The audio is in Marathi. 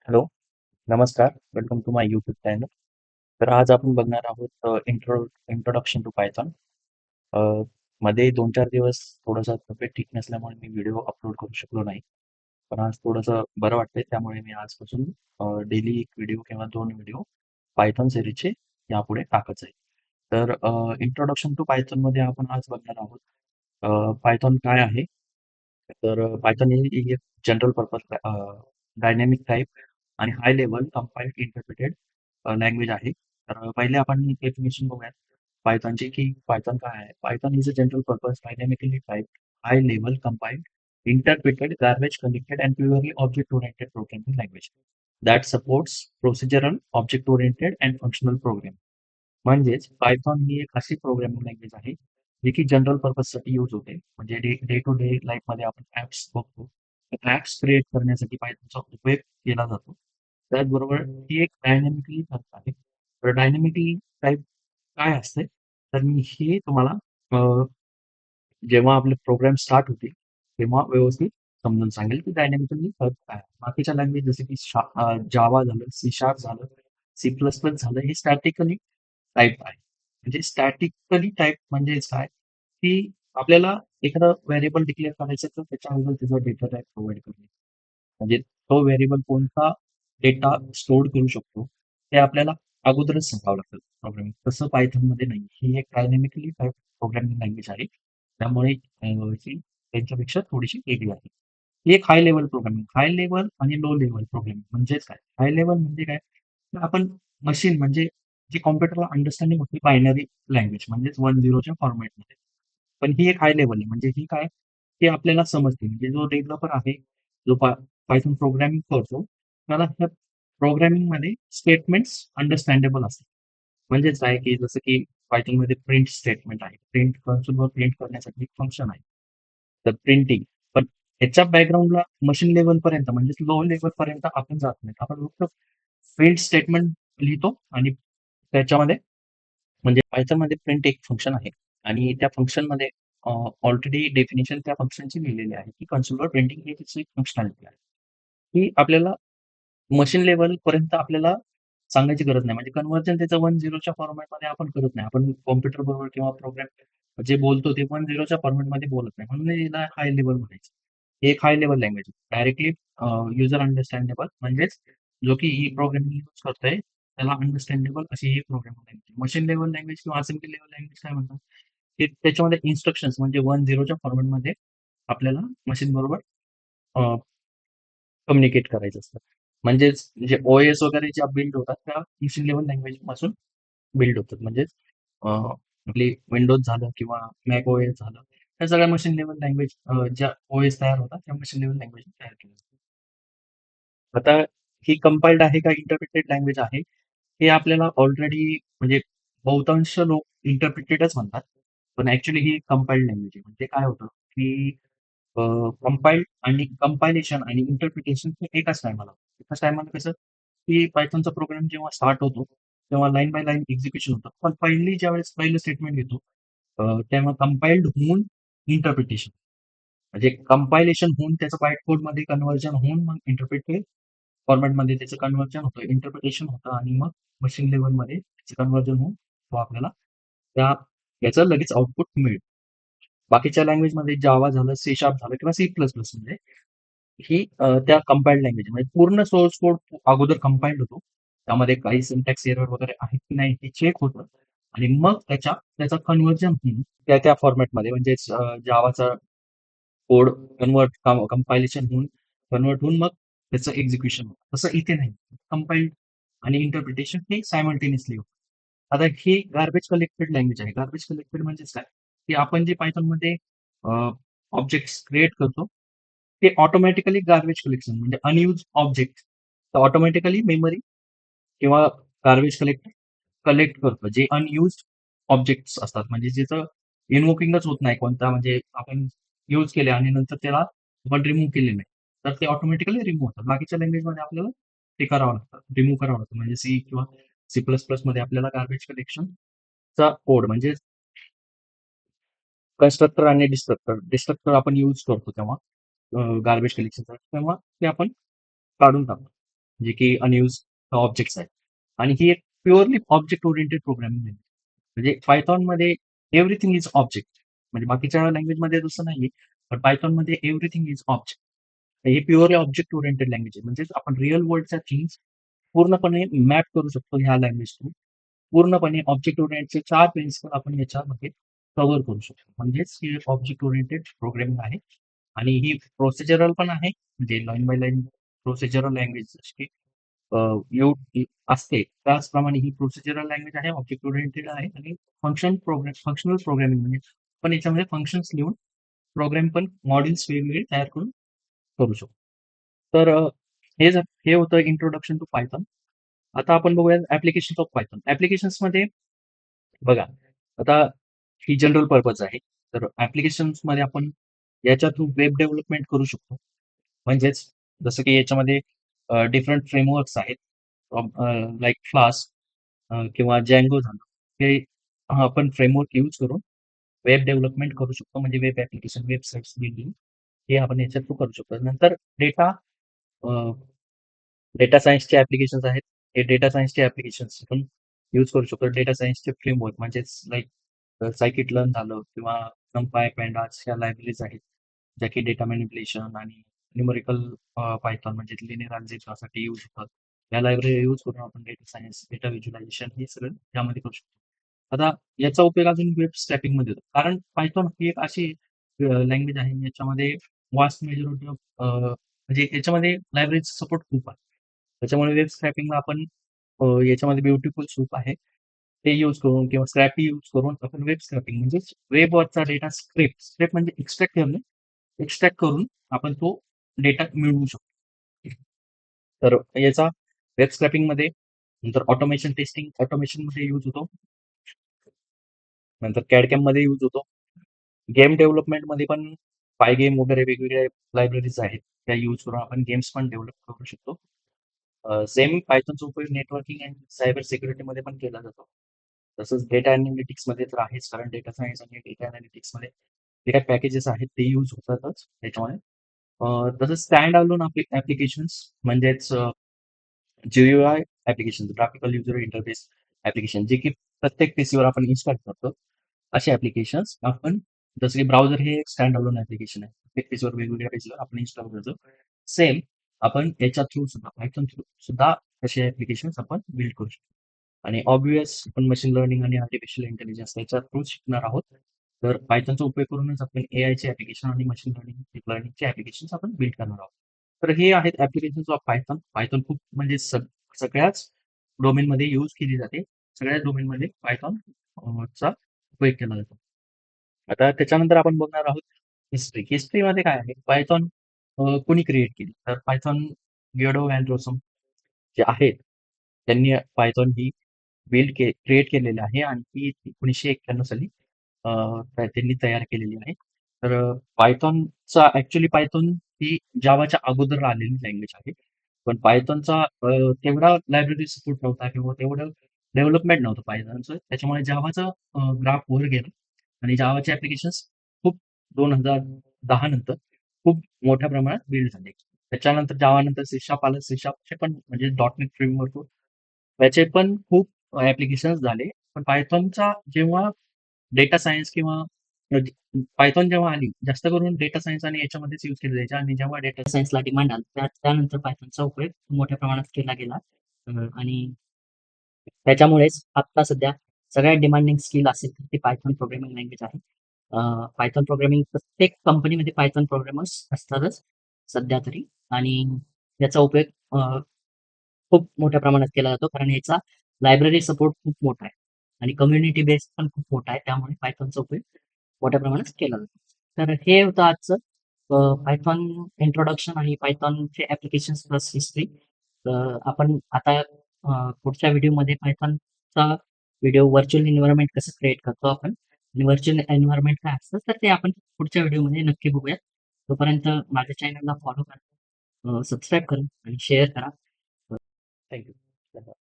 हॅलो, नमस्कार. Welcome to my YouTube channel. तर आज आपण बघणार आहोत इंट्रोडक्शन टू पायथॉन. अ, मध्ये 2-4 दिवस थोडंसं तब्येत ठीक नसल्यामुळे मी व्हिडिओ अपलोड करू शकलो नाही. पण आज थोडंसं बरं वाटतंय त्यामुळे मी आजपासून डेली 1 व्हिडिओ किंवा 2 व्हिडिओ पायथॉन सीरीजचे यापुढे टाकत जाईल. तर इंट्रोडक्शन टू पायथॉनमध्ये आपण आज बघणार आहोत पायथॉन काय आहे? तर पायथॉन ही एक जनरल पर्पज डायनॅमिक टाइप आणि high level compiled interpreted language आहे. तर पहिले आपण डेफिनेशन बघूयात पायथॉनची की पायथॉन काय आहे. Python is a general purpose dynamically typed high level compiled interpreted garbage collected and purely object oriented programming language that supports procedural object oriented and functional programming. म्हणजेच पायथॉन ही एक अशी प्रोग्रामिंग लँग्वेज आहे, जी की जनरल पर्पजसाठी यूज होते. म्हणजे डे डे टू डे लाईफमध्ये आपण ॲप्स बघतो. तर ॲप्स क्रिएट करण्यासाठी पायथॉनचा उपयोग केला जातो. त्याचबरोबर ही एक डायनॅमिकली टाइप आहे. तर डायनॅमिकली टाइप काय असते? तर मी हे तुम्हाला जेव्हा आपले प्रोग्राम स्टार्ट होतील, तेव्हा व्यवस्थित समजून सांगेल की डायनॅमिकली टाइप काय आहे. बाकीच्या लँग्वेज जसे की जावा झालं, सी शार्प झालं, सी प्लस प्लस झालं, हे स्टॅटिकली टाइप आहे. म्हणजे स्टॅटिकली टाइप म्हणजेच काय, की आपल्याला एखादा व्हेरिएबल डिक्लेअर करायचं तर त्याच्याबरोबर त्याचा डेटा टाइप प्रोव्हाईड करणे. म्हणजे तो व्हेरिएबल कोणता डेटा स्टोअर करू शकतो, ते आपल्याला अगोदरच सांगावं लागतं प्रोग्रामिंग. तसं पायथॉनमध्ये नाही. ही एक डायनॅमिकली टाइप प्रोग्रामिंग लँग्वेज आहे. त्यामुळे ही त्यांच्यापेक्षा थोडीशी वेगळी आहे. ही एक high level programming. High level आणि लो लेव्हल प्रोग्रामिंग म्हणजेच काय? हाय लेव्हल म्हणजे काय? तर आपण मशीन म्हणजे जी कॉम्प्युटरला अंडरस्टँडिंग होती बायनरी लँग्वेज म्हणजेच 1-0 च्या फॉर्मॅटमध्ये. पण ही एक हाय लेव्हल आहे. म्हणजे ही काय? हे आपल्याला समजते. म्हणजे जो डेव्हलपर आहे, जो पायथॉन प्रोग्रामिंग करतो, त्याला त्या प्रोग्रामिंगमध्ये स्टेटमेंट्स अंडरस्टँडेबल असतात. म्हणजेच काय, की जसं की Pythonमध्ये प्रिंट स्टेटमेंट आहे. प्रिंट कन्सोलवर प्रिंट करण्यासाठी एक फंक्शन आहे. तर प्रिंटिंग. पण ह्याच्या बॅकग्राऊंडला मशीन लेव्हलपर्यंत म्हणजेच लो लेव्हलपर्यंत आपण जात नाही. आपण फक्त प्रिंट स्टेटमेंट लिहितो आणि त्याच्यामध्ये म्हणजे Pythonमध्ये प्रिंट एक फंक्शन आहे आणि त्या फंक्शनमध्ये ऑलरेडी डेफिनिशन त्या फंक्शनची लिहिलेली आहे, की कन्सोलवर प्रिंटिंग ही त्याची फंक्शनॅलिटी आहे. ही आपल्याला मशीन लेव्हलपर्यंत आपल्याला सांगायची गरज नाही. म्हणजे कन्व्हर्जन त्याचं 1-0 च्या फॉर्मॅटमध्ये आपण करत नाही. आपण कॉम्प्युटर बरोबर किंवा प्रोग्राम जे बोलतो ते 1-0 च्या फॉर्मॅटमध्ये बोलत नाही. म्हणून याला हाय लेव्हल म्हणायचं. हे एक हाय लेव्हल लँग्वेज आहे. डायरेक्टली युजर अंडरस्टँडेबल म्हणजेच जो की ही प्रोग्रामिंग यूज करतोय त्याला अंडरस्टँडेबल अशी ही programming language. Machine level language किंवा असेंब्ली लेव्हल लँग्वेज काय म्हणतात? की त्याच्यामध्ये इन्स्ट्रक्शन्स म्हणजे 1-0 च्या फॉर्मॅटमध्ये आपल्याला मशीन बरोबर कम्युनिकेट करायचं असतं. म्हणजेच जे ओ-एस वगैरे ज्या बिल्ड होतात त्या मशीन लेव्हल लँग्वेजपासून बिल्ड होतात. म्हणजेच आपली Windows झालं किंवा Mac OS झालं, त्या सगळ्या मशीन लेव्हल लँग्वेज ज्या ओ-एस तयार होतात त्या मशीन लेव्हल लँग्वेज तयार केल्या जातात. आता ही कंपाइल्ड आहे का इंटरप्रिटेड लँग्वेज आहे, हे आपल्याला ऑलरेडी म्हणजे बहुतांश लोक इंटरप्रिटेडच म्हणतात. पण ॲक्चुअली ही कंपाइल्ड लँग्वेज आहे. म्हणजे काय होतं, की कंपाइल्ड आणि कंपायलेशन आणि इंटरप्रिटेशन हे एकाच टायमाला. एकाच टायमाला कसं, की Pythonचा प्रोग्राम जेव्हा स्टार्ट होतो, तेव्हा लाईन बाय लाईन एक्झिक्युशन होतं. पण ज्यावेळेस पहिलं स्टेटमेंट घेतो, तेव्हा कंपाइल्ड होऊन इंटरप्रिटेशन म्हणजे कंपायलेशन होऊन त्याचं बायट कोडमध्ये कन्व्हर्जन होऊन मग इंटरप्रिटेड फॉर्मॅटमध्ये त्याचं कन्व्हर्जन होतं, इंटरप्रिटेशन होतं आणि मग मशीन लेव्हलमध्ये त्याचं कन्व्हर्जन होऊन तो आपल्याला त्या याचं लगेच आउटपुट मिळेल. बाकीच्या लँग्वेजमध्ये जावा झालं, सी शार्प झालं किंवा सी प्लस प्लस म्हणजे ही त्या कंपाइल्ड लँग्वेज म्हणजे पूर्ण सोर्स कोड अगोदर कंपाइल्ड होतो. त्यामध्ये काही सिंटॅक्स एरर वगैरे आहेत की नाही हे चेक होतं आणि मग त्याचं कन्व्हर्जन होऊन त्या फॉर्मॅटमध्ये म्हणजेच जावाचा कोड कंपायलेशन होऊन कन्व्हर्ट होऊन मग त्याचं एक्झिक्युशन होतं. तसं इथे नाही. कंपाइल्ड आणि इंटरप्रिटेशन हे सायमल्टेनियसली होतं. आता ही गार्बेज कलेक्टेड लँग्वेज आहे. गार्बेज कलेक्टेड म्हणजेच काय? की आपण जे Pythonमध्ये ऑब्जेक्ट्स क्रिएट करतो, ते ऑटोमॅटिकली गार्बेज कलेक्शन म्हणजे अनयुज्ड ऑब्जेक्ट ऑटोमॅटिकली मेमरी किंवा गार्बेज कलेक्टर कलेक्ट करतं. जे अनयुज्ड ऑब्जेक्ट्स असतात म्हणजे ज्याचं इन्व्होकिंगच होत नाही कोणता म्हणजे आपण यूज केले आणि नंतर त्याला आपण रिमूव्ह केले नाही. तर ते ऑटोमॅटिकली रिमूव्ह होतात. बाकीच्या लँग्वेजमध्ये आपल्याला ते करावं लागतं. रिमूव्ह करावं लागतं. म्हणजे सी किंवा सी प्लस प्लसमध्ये आपल्याला गार्बेज कलेक्शनचा कोड म्हणजे कन्स्ट्रक्टर आणि डिस्ट्रक्टर. डिस्ट्रक्टर आपण यूज करतो तेव्हा गार्बेज कलेक्शनचा तेव्हा ते आपण काढून टाकतो. जे की अनयूज ऑब्जेक्ट्स आहेत. आणि ही एक purely object oriented programming language. म्हणजे पायथॉनमध्ये एव्हरीथिंग इज ऑब्जेक्ट. म्हणजे बाकीच्या लँग्वेजमध्ये तसं नाहीये. पण पायथॉनमध्ये एव्हरीथिंग इज ऑब्जेक्ट. हे प्युअरली ऑब्जेक्ट ओरिएंटेड लँग्वेज आहे. म्हणजेच आपण रिअल वर्ल्डच्या थिंग्स पूर्णपणे मॅप करू शकतो ह्या लँग्वेज थ्रू. पूर्णपणे ऑब्जेक्ट ओरिएंटेडचे 4 प्रिन्सिपल आपण याच्यामध्ये कव्हर करू शकतो. म्हणजेच ही ऑब्जेक्ट ओरिएंटेड प्रोग्रामिंग आहे. आणि ही प्रोसिजरल पण आहे. म्हणजे line by line procedural language जशी की अ, यू असते त्याचप्रमाणे ही प्रोसिजरल लँग्वेज आहे, ऑब्जेक्ट ओरिएंटेड आहे आणि फंक्शनल प्रोग्रामिंग म्हणजे पण याच्यामध्ये फंक्शन्स लिहून प्रोग्राम पण मॉड्यूल्स वेगवेगळे तयार करून करू शकतो. तर हे होतं इंट्रोडक्शन टू पायथॉन. आता आपण बघूया ऍप्लिकेशन्स ऑफ पायथॉन. ऍप्लिकेशन्समध्ये बघा, आता ही जनरल पर्पज आहे. तर ऍप्लिकेशन्समध्ये आपण याच्या थ्रू वेब डेव्हलपमेंट करू शकतो. म्हणजेच जसं की याच्यामध्ये डिफरंट फ्रेमवर्क्स आहेत. लाइक फ्लास्क किंवा Django झालं. हे आपण फ्रेमवर्क यूज करून वेब डेव्हलपमेंट करू शकतो. म्हणजे वेब ॲप्लिकेशन, वेबसाईट्स बिल्डिंग हे आपण याच्या थ्रू करू शकतो. नंतर डेटा डेटा सायन्सचे ॲप्लिकेशन्स आहेत. हे डेटा सायन्सचे ॲप्लिकेशन्स आपण यूज करू शकतो. डेटा सायन्सचे फ्रेमवर्क म्हणजेच लाइक सायकिट लर्न झालं किंवा NumPy, Pandas ह्या लायब्ररीज आहेत. ज्या की डेटा मॅनिप्युलेशन आणि न्यूमेरिकल पायथॉन म्हणजे लिनिअर अल्जेब्रासाठी यूज होतात. या लायब्ररी यूज करून आपण डेटा सायन्स, डेटा व्हिज्युअलायझेशन हे सगळं त्यामध्ये करू शकतो. आता याचा उपयोग अजून वेब स्क्रॅपिंगमध्ये होतो. कारण पायथॉन ही एक अशी लँग्वेज आहे याच्यामध्ये वास्ट मेजॉरिटी ऑफ म्हणजे याच्यामध्ये लायब्ररीचा सपोर्ट खूप आहे. त्याच्यामुळे वेब स्क्रॅपिंगला आपण याच्यामध्ये ब्युटिफुल सूप आहे. ते यूज करून किंवा स्क्रॅपी यूज करून आपण वेब स्क्रॅपिंग म्हणजेच वेबवरचा डेटा स्क्रिप्ट म्हणजे एक्स्ट्रॅक्ट करणे, एक्स्ट्रॅक्ट करून आपण तो डेटा मिळवू शकतो. तर याचा वेब स्क्रॅपिंगमध्ये नंतर ऑटोमेशन टेस्टिंग ऑटोमेशनमध्ये यूज होतो. नंतर कॅड-कॅममध्ये यूज होतो. गेम डेव्हलपमेंटमध्ये पण पायगेम वगैरे वेगवेगळ्या लायब्ररीज आहेत. त्या यूज करून आपण गेम्स पण डेव्हलप करू शकतो. सेम पायथॉनचा उपयोग नेटवर्किंग आणि सायबर सिक्युरिटीमध्ये पण केला जातो. तसंच डेटा अनॅलिटिक्समध्ये तर आहेच, कारण डेटा सायन्स आणि डेटा अनॅलिटिक्समध्ये जे काही पॅकेजेस आहेत ते यूज होतातच त्याच्यामध्ये. तसंच स्टँड अलोन ॲप्लिकेशन्स म्हणजेच GUI application, graphical user interface application, जे की प्रत्येक पीसीवर आपण इन्स्टॉल करतो. असे ॲप्लिकेशन्स आपण जसं की ब्राउझर हे एक स्टँड अलोन ॲप्लिकेशन आहे. प्रत्येक पेजवर वेगवेगळ्या पेजवर आपण इन्स्टॉल करतो. सेम आपण याच्या थ्रू सुद्धा पायथॉन थ्रू सुद्धा असे ॲप्लिकेशन्स आपण बिल्ड करू शकतो. आणि ऑब्व्हियस आपण मशीन लर्निंग आणि आर्टिफिशियल इंटेलिजन्स याच्या थ्रू शिकणार आहोत. तर पायथॉनचा उपयोग करूनच आपण एआयचे ॲप्लिकेशन आणि मशीन लर्निंग, डीप लर्निंगचे ॲप्लिकेशन्स आपण बिल्ड करणार आहोत. तर हे आहेत ॲप्लिकेशन्स ऑफ पायथॉन. पायथॉन खूप म्हणजे सगळ्याच डोमेनमध्ये यूज केली जाते. सगळ्याच डोमेनमध्ये पायथॉन चा उपयोग केला जातो. आता त्याच्यानंतर आपण बघणार आहोत हिस्ट्री. हिस्ट्रीमध्ये काय आहे? पायथॉन कोणी क्रिएट केली? तर पायथॉन गियोडो व्हॅन रोसम जे आहेत, त्यांनी पायथॉन ही क्रिएट केलेली आहे आणि ती 1991 साली त्यांनी तयार केलेली आहे. तर पायथॉनचा ॲक्चुअली पायथॉन ही जावाच्या अगोदर आलेली लँग्वेज आहे. पण पायथॉनचा तेवढा लायब्ररी सपोर्ट नव्हता किंवा तेवढं डेव्हलपमेंट नव्हतं पायथॉनचं. त्याच्यामुळे जावाचा ग्राफ वर गेला आणि जावाचे ॲप्लिकेशन्स खूप 2010 नंतर खूप मोठ्या प्रमाणात बिल्ड झाले. त्याच्यानंतर जावानंतर सी शार्प आलं. सी शार्पचे पण म्हणजे डॉट नेट फ्रेमवर्क त्याचे पण खूप ॲप्लिकेशन्स झाले. पण पायथॉनचा जेव्हा डेटा सायन्स किंवा पायथॉन जेव्हा आली, जास्त करून डेटा सायन्स आणि याच्यामध्येच यूज केली जायची आणि जेव्हा डेटा सायन्सला डिमांड आली, त्यानंतर पायथॉनचा उपयोग मोठ्या प्रमाणात केला गेला. आणि त्याच्यामुळेच आता सध्या सगळ्यात डिमांडिंग स्किल असेल तर ते पायथॉन प्रोग्रामिंग लँग्वेज आहे. पायथॉन प्रोग्रामिंग प्रत्येक कंपनीमध्ये पायथॉन प्रोग्रामर्स असतातच सध्या तरी. आणि याचा उपयोग खूप मोठ्या प्रमाणात केला जातो कारण याचा लायब्ररी सपोर्ट खूप मोठा आहे आणि कम्युनिटी बेस पण खूप मोठा आहे. त्यामुळे पायथॉनचा उपयोग मोठ्या प्रमाणात केला जातो. तर हे होतं आजचं पायथॉन इंट्रोडक्शन आणि पायथॉनचे ॲप्लिकेशन्स प्लस हिस्ट्री. आपण आता पुढच्या व्हिडिओमध्ये पायथॉनचा व्हिडिओ व्हर्चुअल एन्व्हायर्नमेंट कसं क्रिएट करतो आपण आणि व्हर्चुअल एन्व्हायर्नमेंट काय असतं तर ते आपण पुढच्या व्हिडिओमध्ये नक्की बघूयात. तोपर्यंत माझ्या चॅनलला फॉलो करा, सबस्क्राईब करा आणि शेअर करा. थँक्यू. धन्यवाद.